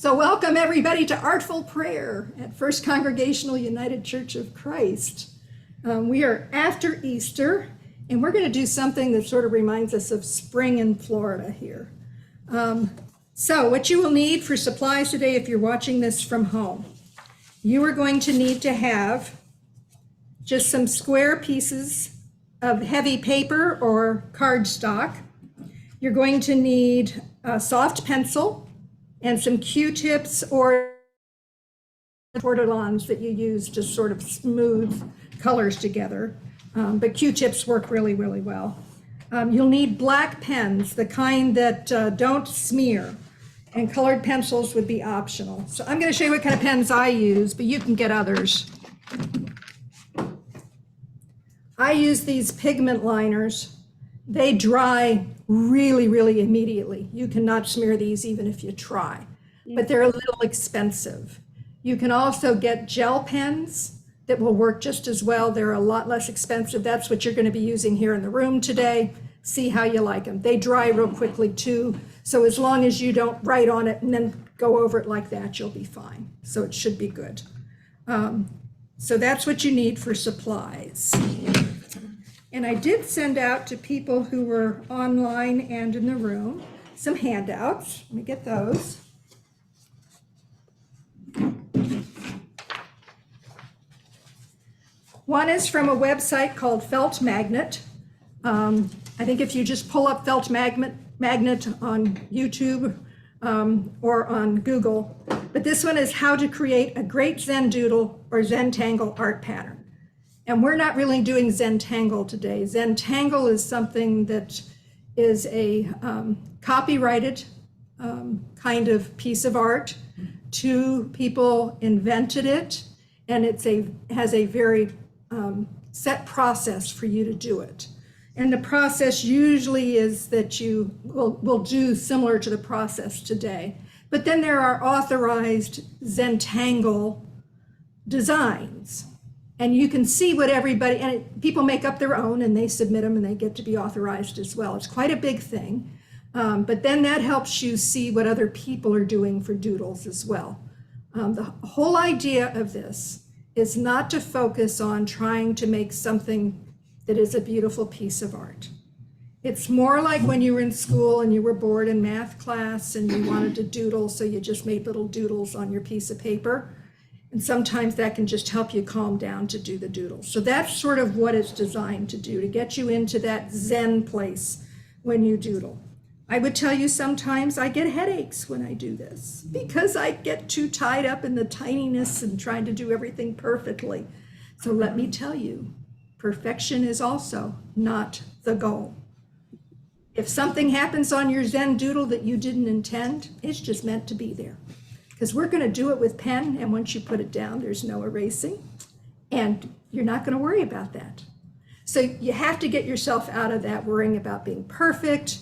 So welcome everybody to Artful Prayer at First Congregational United Church of Christ. We are after Easter, and we're going to do something that sort of reminds us of spring in Florida here. So what you will need for supplies today, if you're watching this from home, you are going to need to have just some square pieces of heavy paper or cardstock. You're going to need a soft pencil and some Q-tips or tortillons that you use to sort of smooth colors together. But Q-tips work really, really well. You'll need black pens, the kind that don't smear, and colored pencils would be optional. So I'm going to show you what kind of pens I use, but you can get others. I use these pigment liners. They dry really, really immediately. You cannot smear these even if you try, but they're a little expensive. You can also get gel pens that will work just as well. They're a lot less expensive. That's what you're going to be using here in the room today. See how you like them. They dry real quickly too. So as long as you don't write on it and then go over it like that, you'll be fine. So it should be good. So that's what you need for supplies. And I did send out to people who were online and in the room some handouts. Let me get those. One is from a website called Felt Magnet. I think if you just pull up Felt Magnet on YouTube or on Google. But this one is how to create a great Zendoodle or Zentangle art pattern. And we're not really doing Zentangle today. Zentangle is something that is a copyrighted kind of piece of art. Two people invented it, and has a very set process for you to do it. And the process usually is that you will do similar to the process today. But then there are authorized Zentangle designs. And you can see what everybody, and people make up their own and they submit them and they get to be authorized as well. It's quite a big thing. But then that helps you see what other people are doing for doodles as well. The whole idea of this is not to focus on trying to make something that is a beautiful piece of art. It's more like when you were in school and you were bored in math class and you wanted to doodle, so you just made little doodles on your piece of paper. And sometimes that can just help you calm down to do the doodles. So that's sort of what it's designed to do, to get you into that Zen place when you doodle. I would tell you sometimes I get headaches when I do this because I get too tied up in the tininess and trying to do everything perfectly. So let me tell you, perfection is also not the goal. If something happens on your Zen doodle that you didn't intend, it's just meant to be there. Because we're going to do it with pen, and once you put it down, there's no erasing, and you're not going to worry about that. So you have to get yourself out of that worrying about being perfect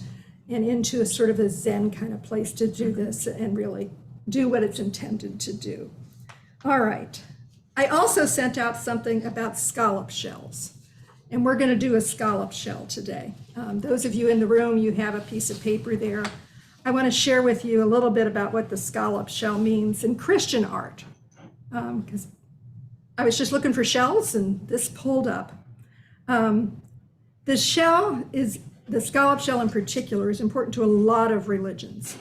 and into a sort of a Zen kind of place to do this and really do what it's intended to do. All right. I also sent out something about scallop shells, and we're going to do a scallop shell today. Those of you in the room, you have a piece of paper there. I want to share with you a little bit about what the scallop shell means in Christian art, because I was just looking for shells and this pulled up. The scallop shell in particular is important to a lot of religions,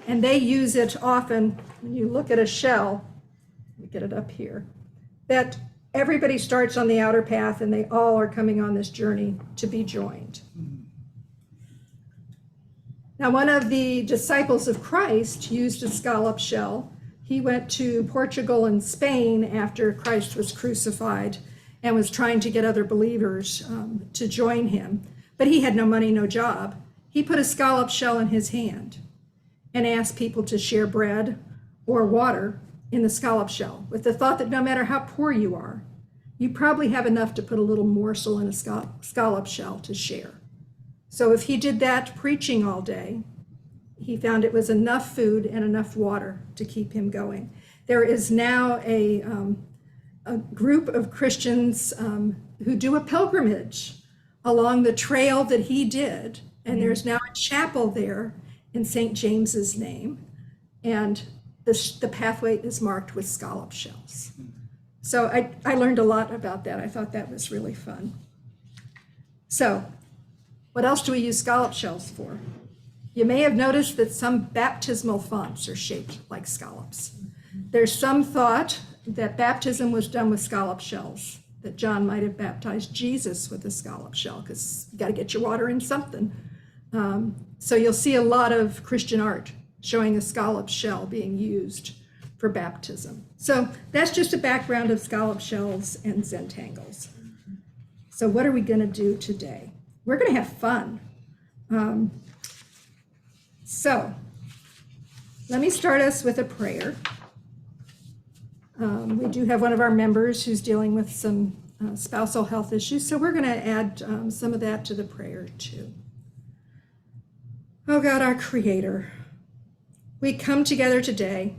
and they use it often. When you look at a shell, let me get it up here, that everybody starts on the outer path and they all are coming on this journey to be joined. Now, one of the disciples of Christ used a scallop shell. He went to Portugal and Spain after Christ was crucified and was trying to get other believers to join him. But he had no money, no job. He put a scallop shell in his hand and asked people to share bread or water in the scallop shell with the thought that no matter how poor you are, you probably have enough to put a little morsel in a scallop shell to share. So if he did that preaching all day, he found it was enough food and enough water to keep him going. There is now a group of Christians who do a pilgrimage along the trail that he did, and there's now a chapel there in St. James's name. And the pathway is marked with scallop shells. So I learned a lot about that. I thought that was really fun. So what else do we use scallop shells for? You may have noticed that some baptismal fonts are shaped like scallops. There's some thought that baptism was done with scallop shells, that John might have baptized Jesus with a scallop shell, because you got to get your water in something. So you'll see a lot of Christian art showing a scallop shell being used for baptism. So that's just a background of scallop shells and Zentangles. So what are we going to do today? We're going to have fun. So let me start us with a prayer. We do have one of our members who's dealing with some spousal health issues, so we're going to add some of that to the prayer too. Oh God, our Creator, we come together today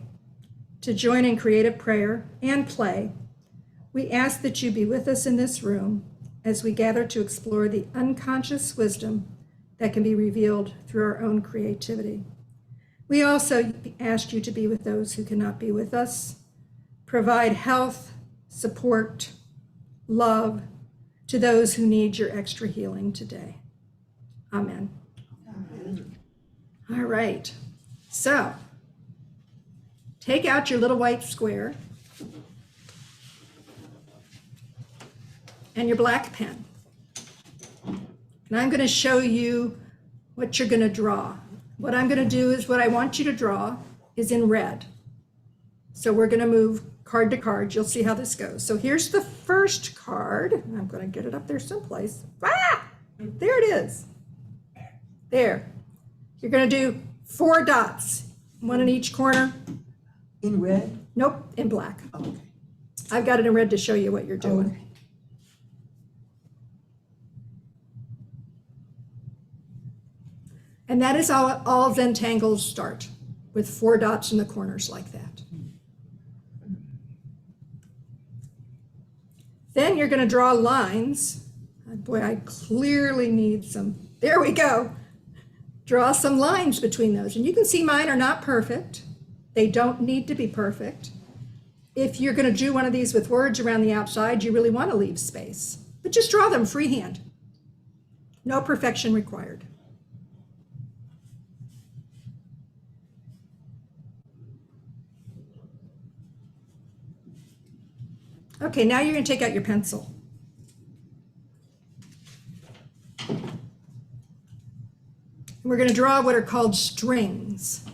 to join in creative prayer and play. We ask that you be with us in this room as we gather to explore the unconscious wisdom that can be revealed through our own creativity. We also ask you to be with those who cannot be with us. Provide health, support, love to those who need your extra healing today. Amen. Amen. All right. So, take out your little white square and your black pen. And I'm going to show you what you're going to draw. What I'm going to do is what I want you to draw is in red. So we're going to move card to card. You'll see how this goes. So here's the first card. I'm going to get it up there someplace. Ah! There it is. There. You're going to do 4 dots, one in each corner. In red? Nope, in black. Oh, okay. I've got it in red to show you what you're doing. Okay. And that is how all Zentangles start, with 4 dots in the corners like that. Then you're going to draw lines. Boy, I clearly need some. There we go. Draw some lines between those. And you can see mine are not perfect. They don't need to be perfect. If you're going to do one of these with words around the outside, you really want to leave space. But just draw them freehand. No perfection required. Okay, now you're going to take out your pencil. We're going to draw what are called strings.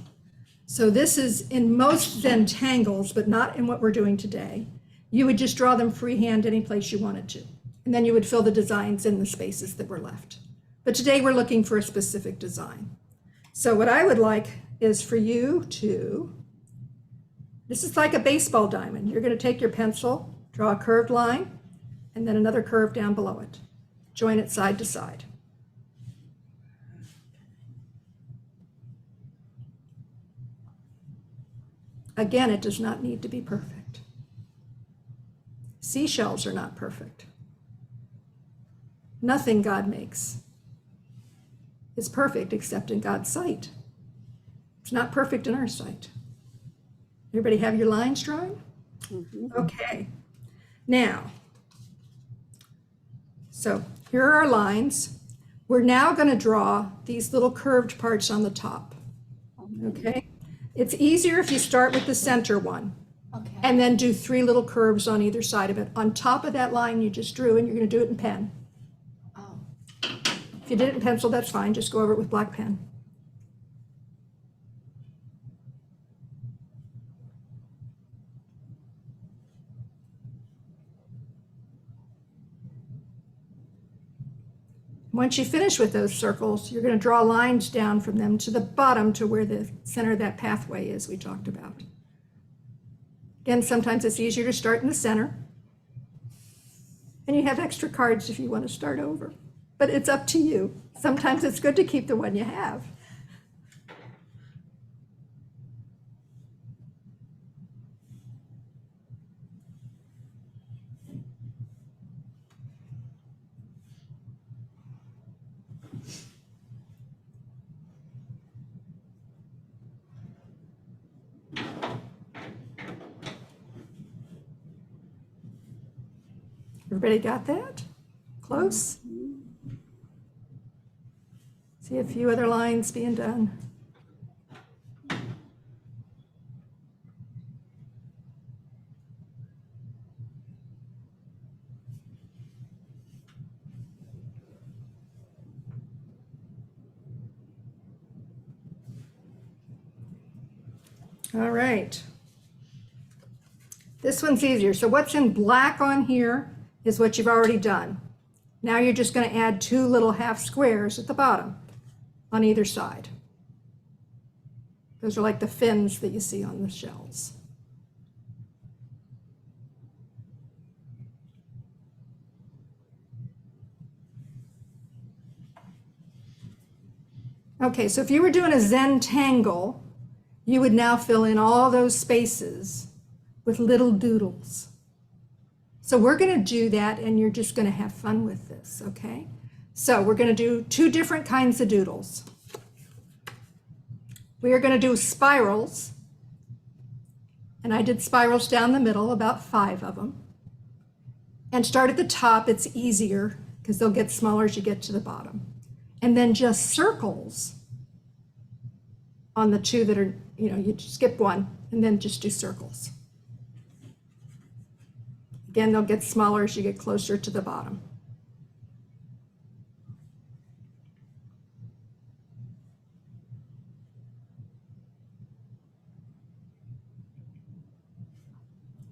So this is in most Zentangles, but not in what we're doing today. You would just draw them freehand any place you wanted to. And then you would fill the designs in the spaces that were left. But today we're looking for a specific design. So what I would like is for you to, this is like a baseball diamond. You're going to take your pencil, draw a curved line, and then another curve down below it. Join it side to side. Again, it does not need to be perfect. Seashells are not perfect. Nothing God makes is perfect except in God's sight. It's not perfect in our sight. Everybody have your lines drawn? Mm-hmm. Okay. Now, so here are our lines. We're now going to draw these little curved parts on the top. Okay? It's easier if you start with the center one. Okay. And then do 3 little curves on either side of it. On top of that line you just drew, and you're going to do it in pen. Oh. If you did it in pencil, that's fine. Just go over it with black pen. Once you finish with those circles, you're going to draw lines down from them to the bottom to where the center of that pathway is we talked about. Again, sometimes it's easier to start in the center. And you have extra cards if you want to start over. But it's up to you. Sometimes it's good to keep the one you have. Everybody got that? Close? See a few other lines being done. All right. This one's easier. So what's in black on here is what you've already done. Now you're just going to add 2 little half squares at the bottom on either side. Those are like the fins that you see on the shells. Okay, so if you were doing a Zentangle, you would now fill in all those spaces with little doodles. So we're going to do that, and you're just going to have fun with this, okay? So we're going to do 2 different kinds of doodles. We are going to do spirals, and I did spirals down the middle, about 5 of them. And start at the top, it's easier because they'll get smaller as you get to the bottom. And then just circles on the 2 that are, you skip 1 and then just do circles. Again, they'll get smaller as you get closer to the bottom.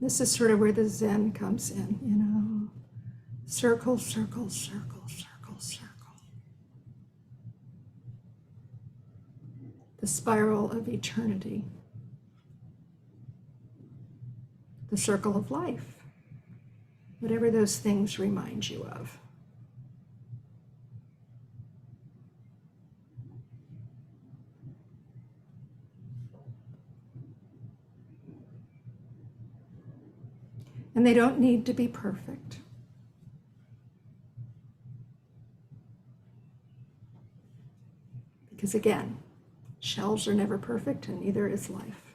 This is sort of where the Zen comes in, Circle, circle, circle, circle, circle. The spiral of eternity. The circle of life. Whatever those things remind you of. And they don't need to be perfect. Because again, shells are never perfect, and neither is life.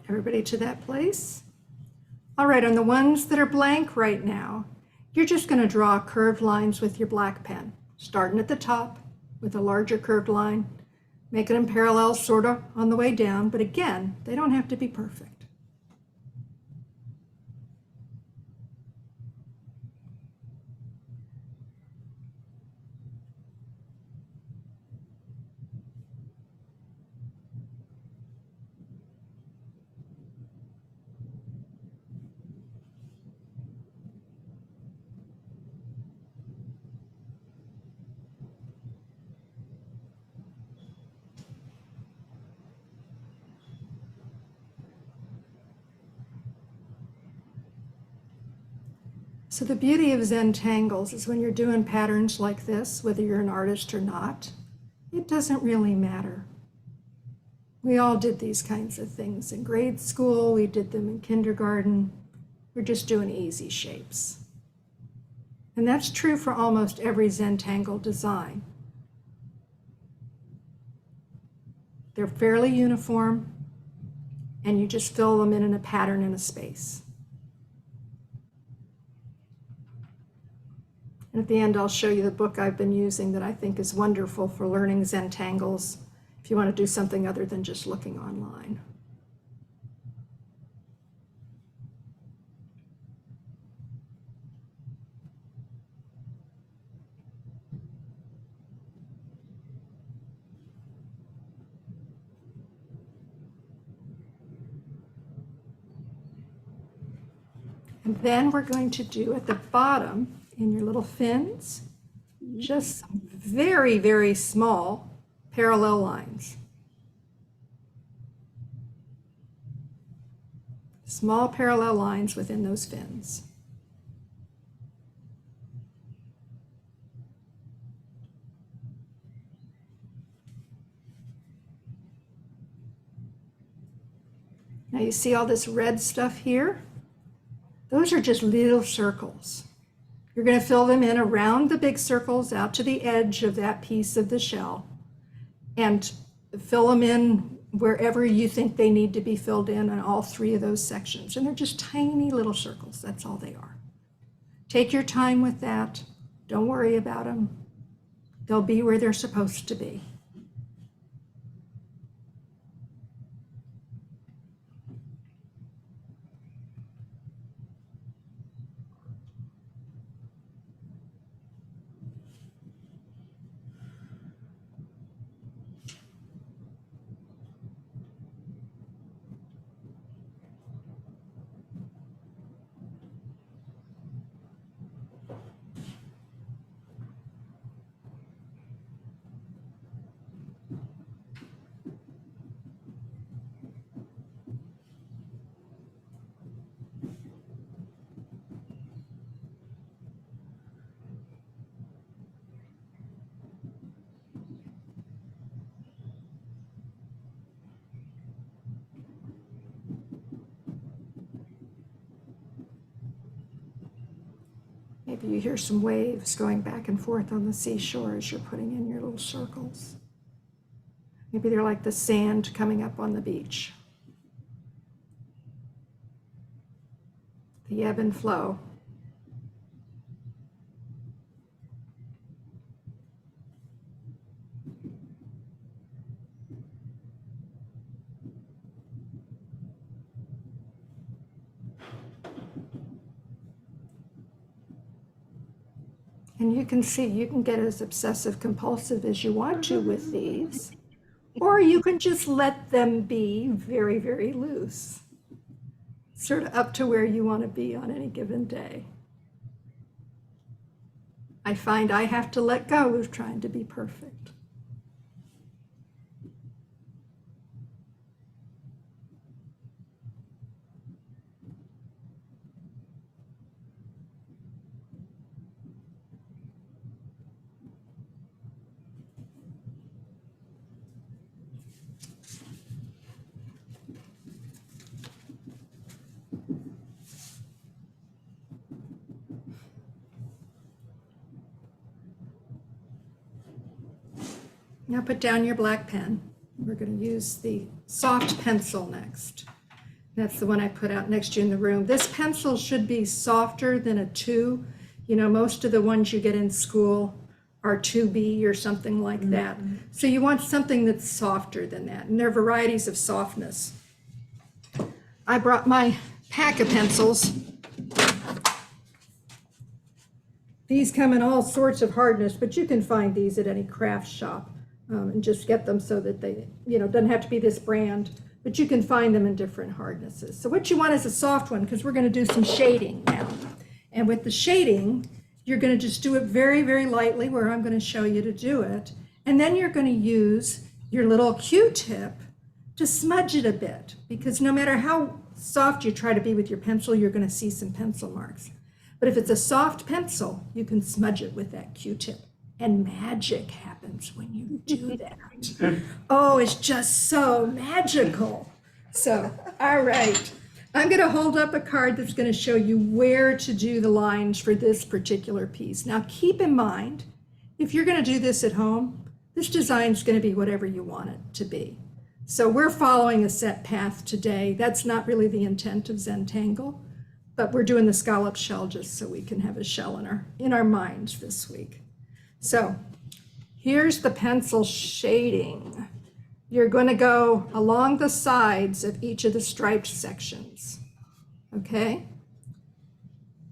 Everybody to that place? All right, on the ones that are blank right now, you're just going to draw curved lines with your black pen, starting at the top with a larger curved line, making them parallel sort of on the way down, but again, they don't have to be perfect. So the beauty of Zentangles is when you're doing patterns like this, whether you're an artist or not, it doesn't really matter. We all did these kinds of things in grade school, we did them in kindergarten. We're just doing easy shapes. And that's true for almost every Zentangle design. They're fairly uniform, and you just fill them in a pattern in a space. And at the end, I'll show you the book I've been using that I think is wonderful for learning Zentangles if you want to do something other than just looking online. And then we're going to do at the bottom in your little fins, just some very, very small parallel lines. Small parallel lines within those fins. Now you see all this red stuff here? Those are just little circles. You're going to fill them in around the big circles out to the edge of that piece of the shell and fill them in wherever you think they need to be filled in on all three of those sections. And they're just tiny little circles. That's all they are. Take your time with that. Don't worry about them. They'll be where they're supposed to be. Maybe you hear some waves going back and forth on the seashore as you're putting in your little circles. Maybe they're like the sand coming up on the beach. The ebb and flow. And you can see, you can get as obsessive compulsive as you want to with these, or you can just let them be very, very loose, sort of up to where you want to be on any given day. I find I have to let go of trying to be perfect. Now put down your black pen. We're going to use the soft pencil next. That's the one I put out next to you in the room. This pencil should be softer than a 2. You know, most of the ones you get in school are 2B or something like that. So you want something that's softer than that. And there are varieties of softness. I brought my pack of pencils. These come in all sorts of hardness, but you can find these at any craft shop. And just get them so that they, doesn't have to be this brand, but you can find them in different hardnesses. So what you want is a soft one, because we're going to do some shading now. And with the shading, you're going to just do it very, very lightly where I'm going to show you to do it. And then you're going to use your little Q-tip to smudge it a bit, because no matter how soft you try to be with your pencil, you're going to see some pencil marks. But if it's a soft pencil, you can smudge it with that Q-tip. And magic happens when you do that. Oh, it's just so magical. So, all right. I'm going to hold up a card that's going to show you where to do the lines for this particular piece. Now, keep in mind, if you're going to do this at home, this design is going to be whatever you want it to be. So we're following a set path today. That's not really the intent of Zentangle, but we're doing the scallop shell just so we can have a shell in our minds this week. So here's the pencil shading. You're going to go along the sides of each of the striped sections, okay?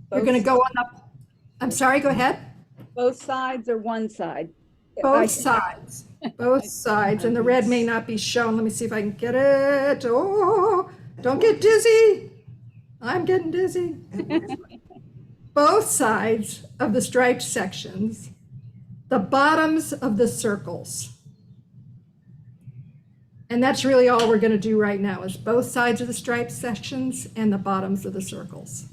You're going to go on up. I'm sorry, go ahead. Both sides or one side? Both sides, both sides. And the red may not be shown. Let me see if I can get it. Oh, don't get dizzy. I'm getting dizzy. Both sides of the striped sections. The bottoms of the circles. And that's really all we're going to do right now is both sides of the striped sections and the bottoms of the circles.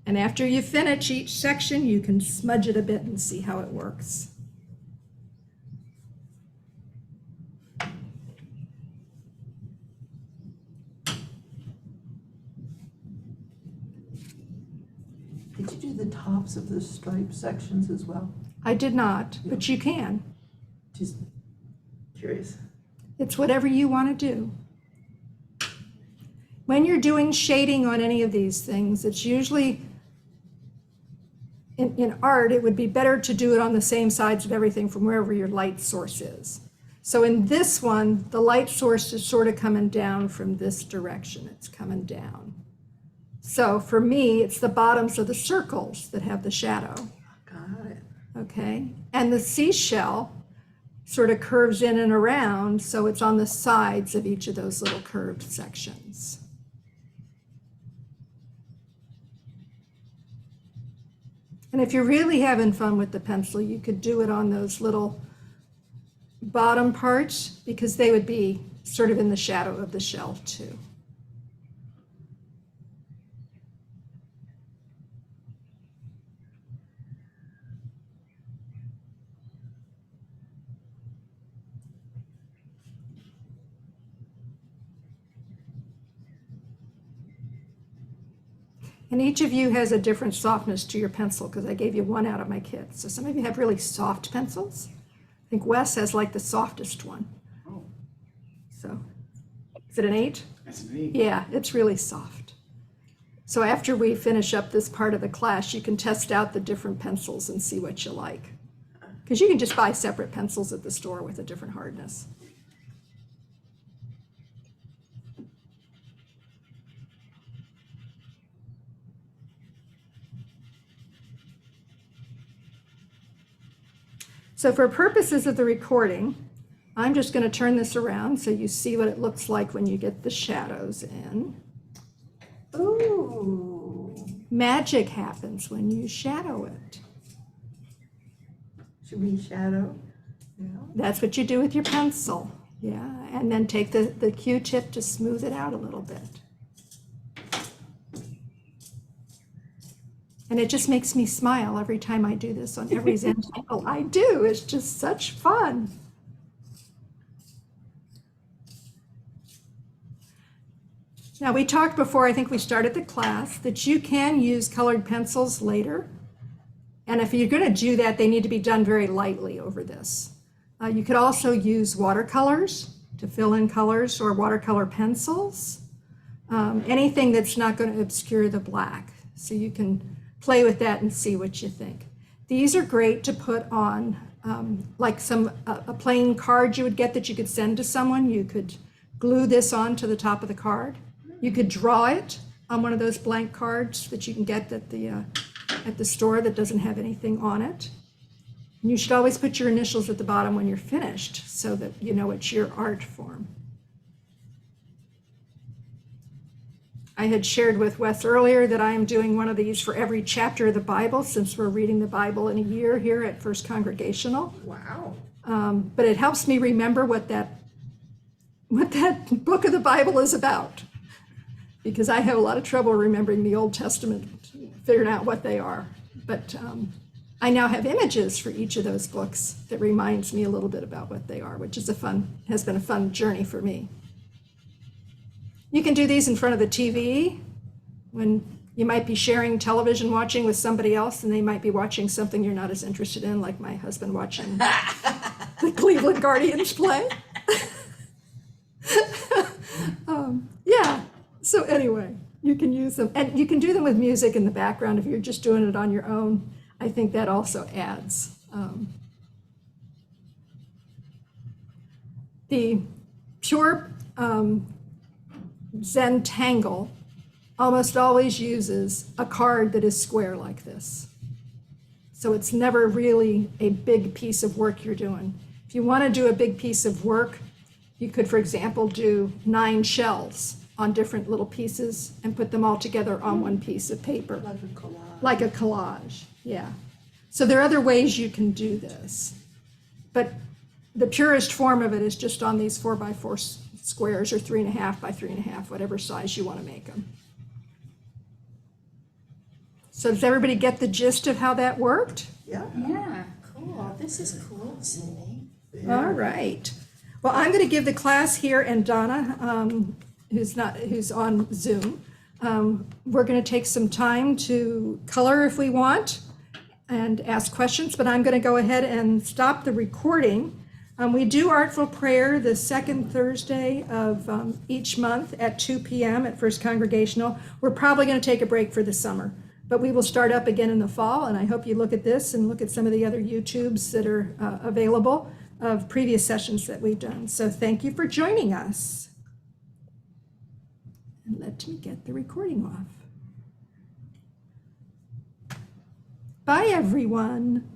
And after you finish each section, you can smudge it a bit and see how it works. Did you do the tops of the stripe sections as well? I did not, but you can. Just curious. It's whatever you want to do. When you're doing shading on any of these things, it's usually, in art, it would be better to do it on the same sides of everything from wherever your light source is. So in this one, the light source is sort of coming down from this direction. It's coming down. So for me, it's the bottoms of the circles that have the shadow. Got it. Okay, and the seashell sort of curves in and around, so it's on the sides of each of those little curved sections. And if you're really having fun with the pencil, you could do it on those little bottom parts, because they would be sort of in the shadow of the shell too. And each of you has a different softness to your pencil, because I gave you one out of my kit. So some of you have really soft pencils. I think Wes has like the softest one. Oh, So, is it an 8? that's an 8. Yeah, it's really soft. So after we finish up this part of the class, you can test out the different pencils and see what you like. Because you can just buy separate pencils at the store with a different hardness. So for purposes of the recording, I'm just going to turn this around so you see what it looks like when you get the shadows in. Ooh. Magic happens when you shadow it. Should we shadow? Yeah. That's what you do with your pencil. Yeah, and then take the Q-tip to smooth it out a little bit. And it just makes me smile every time I do this on every Zendoodle I do. It's just such fun. Now, we talked before, I think we started the class, that you can use colored pencils later. And if you're going to do that, they need to be done very lightly over this. You could also use watercolors to fill in colors, or watercolor pencils. Anything that's not going to obscure the black. So you can play with that and see what you think. These are great to put on, like a plain card you would get that you could send to someone. You could glue this on to the top of the card. You could draw it on one of those blank cards that you can get at the store that doesn't have anything on it. And you should always put your initials at the bottom when you're finished so that you know it's your art form. I had shared with Wes earlier that I am doing one of these for every chapter of the Bible, since we're reading the Bible in a year here at First Congregational. Wow. But it helps me remember what that book of the Bible is about, because I have a lot of trouble remembering the Old Testament, figuring out what they are. But I now have images for each of those books that reminds me a little bit about what they are, which is has been a fun journey for me. You can do these in front of the TV when you might be sharing television watching with somebody else, and they might be watching something you're not as interested in, like my husband watching the Cleveland Guardians play. Yeah, so anyway, you can use them. And you can do them with music in the background if you're just doing it on your own. I think that also adds. The pure Zentangle almost always uses a card that is square like this. So it's never really a big piece of work you're doing. If you want to do a big piece of work, you could, for example, do 9 shells on different little pieces and put them all together on one piece of paper. Like a collage. Like a collage, yeah. So there are other ways you can do this. But the purest form of it is just on these 4x4 squares, or 3.5 by 3.5, whatever size you want to make them. So does everybody get the gist of how that worked? Yeah. Yeah, cool. This is cool, Cindy. All right. Well, I'm going to give the class here, and Donna, who's on Zoom, We're going to take some time to color if we want and ask questions, but I'm going to go ahead and stop the recording. We do Artful Prayer the second Thursday of each month at 2 p.m. at First Congregational. We're probably going to take a break for the summer, but we will start up again in the fall, and I hope you look at this and look at some of the other YouTubes that are available of previous sessions that we've done. So thank you for joining us. And let me get the recording off. Bye, everyone.